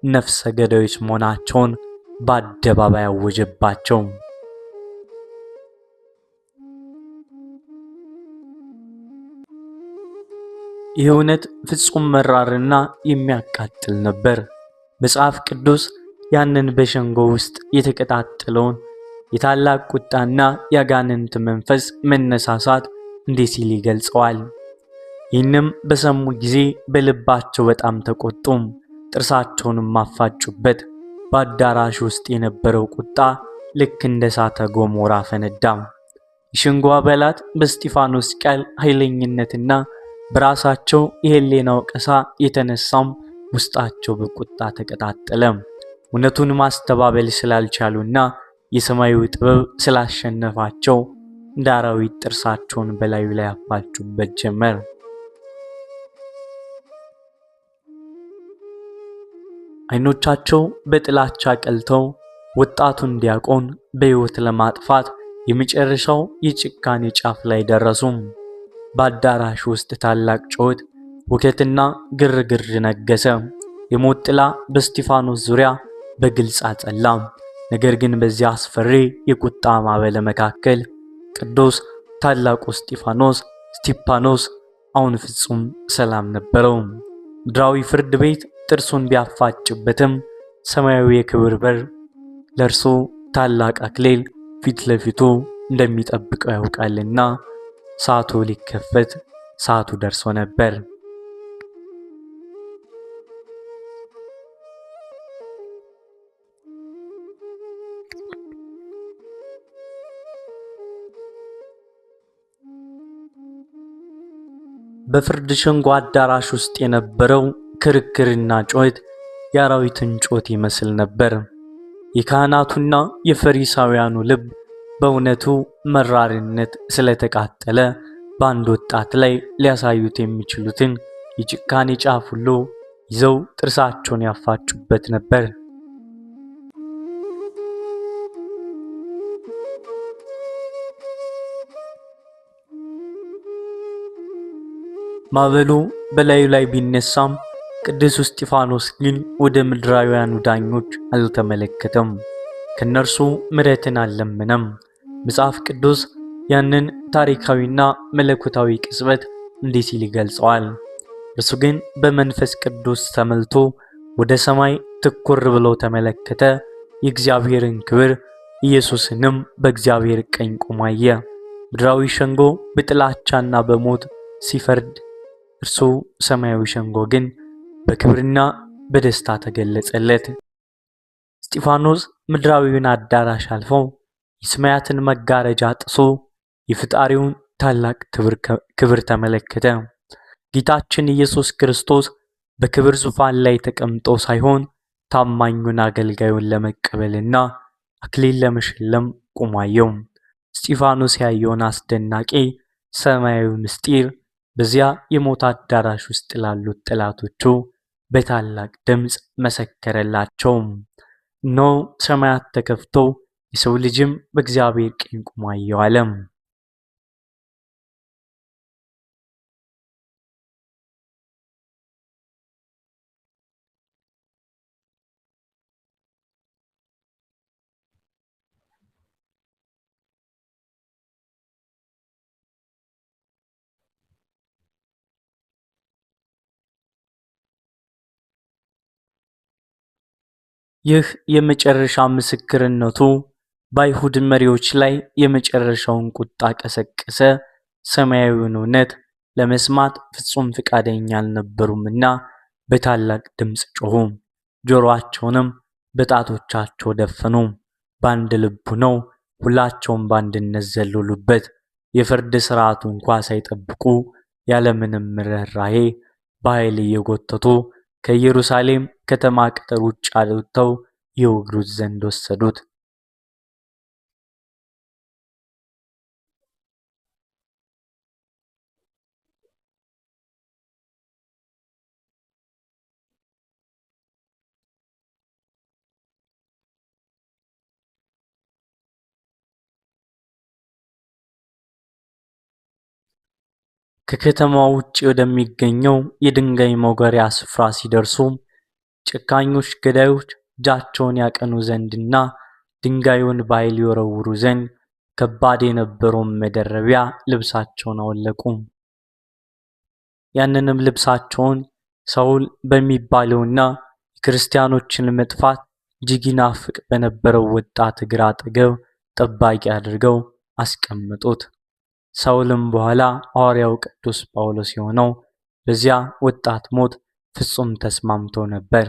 ነፍሰ ገዳዮች መሆናቸውን በአደባባይ አወጀባቸው። ይህ እውነት ፍጹም መራርና የሚያቃጥል ነበር። መጽሐፍ ቅዱስ ያንን በሸንጎ ውስጥ የተቀጣጠለውን የታላቅ ቁጣና የአጋንንት መንፈስ መነሳሳት እንዲህ ሲል ይገልጸዋል። ይህንም በሰሙ ጊዜ በልባቸው በጣም ተቆጡ፣ ጥርሳቸውንም አፋጩበት። በአዳራሽ ውስጥ የነበረው ቁጣ ልክ እንደ እሳተ ገሞራ ፈነዳ። የሸንጎ አባላት በእስጢፋኖስ ቃል ኃይለኝነትና በራሳቸው የሕሊና ወቀሳ የተነሳም ውስጣቸው በቁጣ ተቀጣጠለ። እውነቱን ማስተባበል ስላልቻሉና የሰማዩ ጥበብ ስላሸነፋቸው እንደ አራዊት ጥርሳቸውን በላዩ ላይ ያፋጩበት ጀመር። ዓይኖቻቸው በጥላቻ ቀልተው ወጣቱን ዲያቆን በሕይወት ለማጥፋት የመጨረሻው የጭካኔ ጫፍ ላይ ደረሱ። በአዳራሽ ውስጥ ታላቅ ጩኸት፣ ሁከትና ግርግር ነገሰ። የሞት ጥላ በእስጢፋኖስ ዙሪያ በግልጽ አጸላ። ነገር ግን በዚያ አስፈሪ የቁጣ ማዕበል መካከል ቅዱስ ታላቁ እስጢፋኖስ አሁን ፍጹም ሰላም ነበረው። ምድራዊ ፍርድ ቤት ጥርሱን ቢያፋጭበትም ሰማያዊ የክብር በር ለእርሱ ታላቅ አክሊል ፊት ለፊቱ እንደሚጠብቀው ያውቃልና ሰዓቱ ሊከፈት ሰዓቱ ደርሶ ነበር። በፍርድ ሸንጎ አዳራሽ ውስጥ የነበረው ክርክርና ጩኸት የአራዊትን ጩኸት ይመስል ነበር። የካህናቱና የፈሪሳውያኑ ልብ በእውነቱ መራርነት ስለተቃጠለ በአንድ ወጣት ላይ ሊያሳዩት የሚችሉትን የጭካኔ ጫፍ ሁሉ ይዘው ጥርሳቸውን ያፋጩበት ነበር። ማዕበሉ በላዩ ላይ ቢነሳም ቅዱስ እስጢፋኖስ ግን ወደ ምድራውያኑ ዳኞች አልተመለከተም፣ ከነርሱ ምሕረትን አልለመነም። መጽሐፍ ቅዱስ ያንን ታሪካዊና መለኮታዊ ቅጽበት እንዲህ ሲል ይገልጸዋል። እርሱ ግን በመንፈስ ቅዱስ ተሞልቶ ወደ ሰማይ ትኩር ብሎ ተመለከተ፣ የእግዚአብሔርን ክብር፣ ኢየሱስንም በእግዚአብሔር ቀኝ ቆሞ አየ። ምድራዊ ሸንጎ በጥላቻና በሞት ሲፈርድ፣ እርሱ ሰማያዊ ሸንጎ ግን በክብርና በደስታ ተገለጸለት። እስጢፋኖስ ምድራዊውን አዳራሽ አልፎ የሰማያትን መጋረጃ ጥሶ የፈጣሪውን ታላቅ ክብር ተመለከተ። ጌታችን ኢየሱስ ክርስቶስ በክብር ዙፋን ላይ ተቀምጦ ሳይሆን ታማኙን አገልጋዩን ለመቀበልና አክሊል ለመሸለም ቆሞ አየው። እስጢፋኖስ ያየውን አስደናቂ ሰማያዊ ምስጢር በዚያ የሞት አዳራሽ ውስጥ ላሉት ጠላቶቹ በታላቅ ድምፅ መሰከረላቸው። እነሆ ሰማያት ተከፍተው የሰው ልጅም በእግዚአብሔር ቀኝ ቆሞ አየሁ አለ። ይህ የመጨረሻ ምስክርነቱ በአይሁድ መሪዎች ላይ የመጨረሻውን ቁጣ ቀሰቀሰ። ሰማያዊውን እውነት ለመስማት ፍጹም ፈቃደኛ አልነበሩምና በታላቅ ድምፅ ጮኹ፣ ጆሮአቸውንም በጣቶቻቸው ደፈኑ። በአንድ ልብ ሆነው ሁላቸውም በአንድነት ዘለሉበት። የፍርድ ሥርዓቱ እንኳ ሳይጠብቁ ያለምንም ርኅራኄ በኃይል እየጎተቱ ከኢየሩሳሌም ከተማ ቅጥር ውጭ አውጥተው ይወግሩት ዘንድ ወሰዱት። ከከተማው ውጭ ወደሚገኘው የድንጋይ መወገሪያ ስፍራ ሲደርሱ ጨካኞች ገዳዮች እጃቸውን ያቀኑ ዘንድና ድንጋዩን በኃይል ይወረውሩ ዘንድ ከባድ የነበረውን መደረቢያ ልብሳቸውን አወለቁ። ያንንም ልብሳቸውን ሳውል በሚባለውና የክርስቲያኖችን መጥፋት እጅግ ይናፍቅ በነበረው ወጣት እግር አጠገብ ጠባቂ አድርገው አስቀመጡት። ሳውልም በኋላ ሐዋርያው ቅዱስ ጳውሎስ የሆነው በዚያ ወጣት ሞት ፍጹም ተስማምቶ ነበር።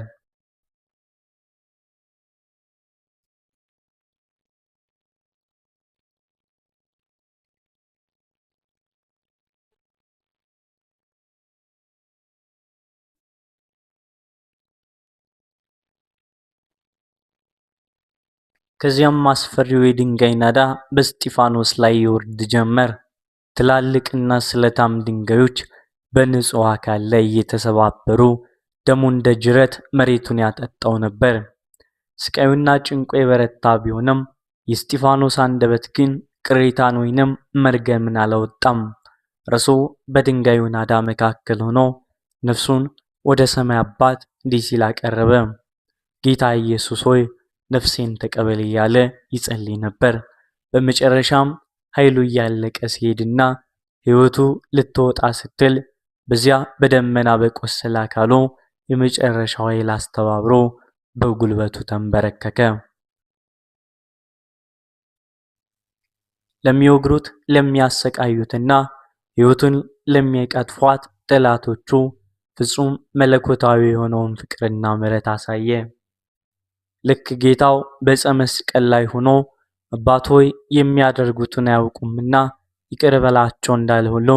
ከዚያም አስፈሪው የድንጋይ ናዳ በእስጢፋኖስ ላይ ይወርድ ጀመር። ትላልቅና ስለታም ድንጋዮች በንጹሕ አካል ላይ እየተሰባበሩ ደሙ እንደ ጅረት መሬቱን ያጠጣው ነበር። ስቃዩና ጭንቁ የበረታ ቢሆንም የእስጢፋኖስ አንደበት ግን ቅሬታን ወይንም መርገምን አላወጣም። እርሱ በድንጋዩ ናዳ መካከል ሆኖ ነፍሱን ወደ ሰማይ አባት እንዲህ ሲል አቀረበ። ጌታ ኢየሱስ ሆይ ነፍሴን ተቀበል እያለ ይጸልይ ነበር። በመጨረሻም ኃይሉ እያለቀ ሲሄድና ሕይወቱ ልትወጣ ስትል በዚያ በደመና በቆሰለ አካሉ የመጨረሻው ኃይል አስተባብሮ በጉልበቱ ተንበረከከ። ለሚወግሩት ለሚያሰቃዩትና ሕይወቱን ለሚቀጥፏት ጠላቶቹ ፍጹም መለኮታዊ የሆነውን ፍቅርና ምሕረት አሳየ። ልክ ጌታው በዕፀ መስቀል ላይ ሆኖ አባት ሆይ የሚያደርጉትን አያውቁምና ይቅር በላቸው እንዳለ ሁሉ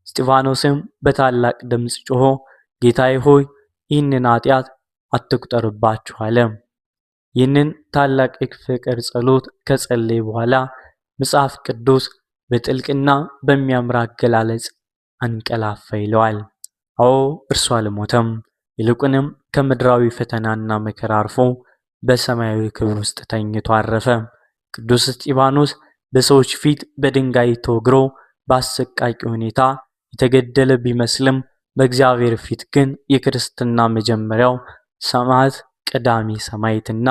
እስጢፋኖስም በታላቅ ድምፅ ጮሆ ጌታዬ ሆይ ይህንን ኃጢአት አትቁጠርባቸው አለ። ይህንን ታላቅ የፍቅር ጸሎት ከጸለየ በኋላ መጽሐፍ ቅዱስ በጥልቅና በሚያምር አገላለጽ አንቀላፋ ይለዋል። አዎ እርሱ አልሞተም፣ ይልቁንም ከምድራዊ ፈተናና መከራ አርፎ በሰማያዊ ክብር ውስጥ ተኝቶ አረፈ። ቅዱስ እስጢፋኖስ በሰዎች ፊት በድንጋይ ተወግሮ በአሰቃቂ ሁኔታ የተገደለ ቢመስልም በእግዚአብሔር ፊት ግን የክርስትና መጀመሪያው ሰማዕት፣ ቀዳሚ ሰማዕትና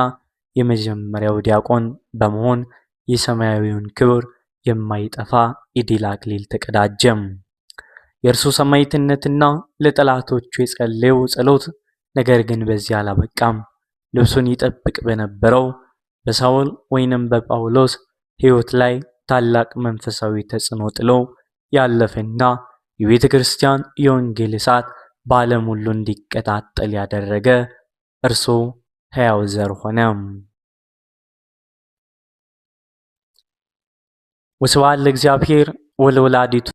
የመጀመሪያው ዲያቆን በመሆን የሰማያዊውን ክብር የማይጠፋ የድል አክሊል ተቀዳጀም። የእርሱ ሰማዕትነትና ለጠላቶቹ የጸለየው ጸሎት ነገር ግን በዚህ አላበቃም። ልብሱን ይጠብቅ በነበረው በሳውል ወይንም በጳውሎስ ሕይወት ላይ ታላቅ መንፈሳዊ ተጽዕኖ ጥሎ ያለፈና የቤተ ክርስቲያን የወንጌል እሳት በዓለም ሁሉ እንዲቀጣጠል ያደረገ እርሱ ሕያው ዘር ሆነ። ወስብሐት ለእግዚአብሔር ወለወላዲቱ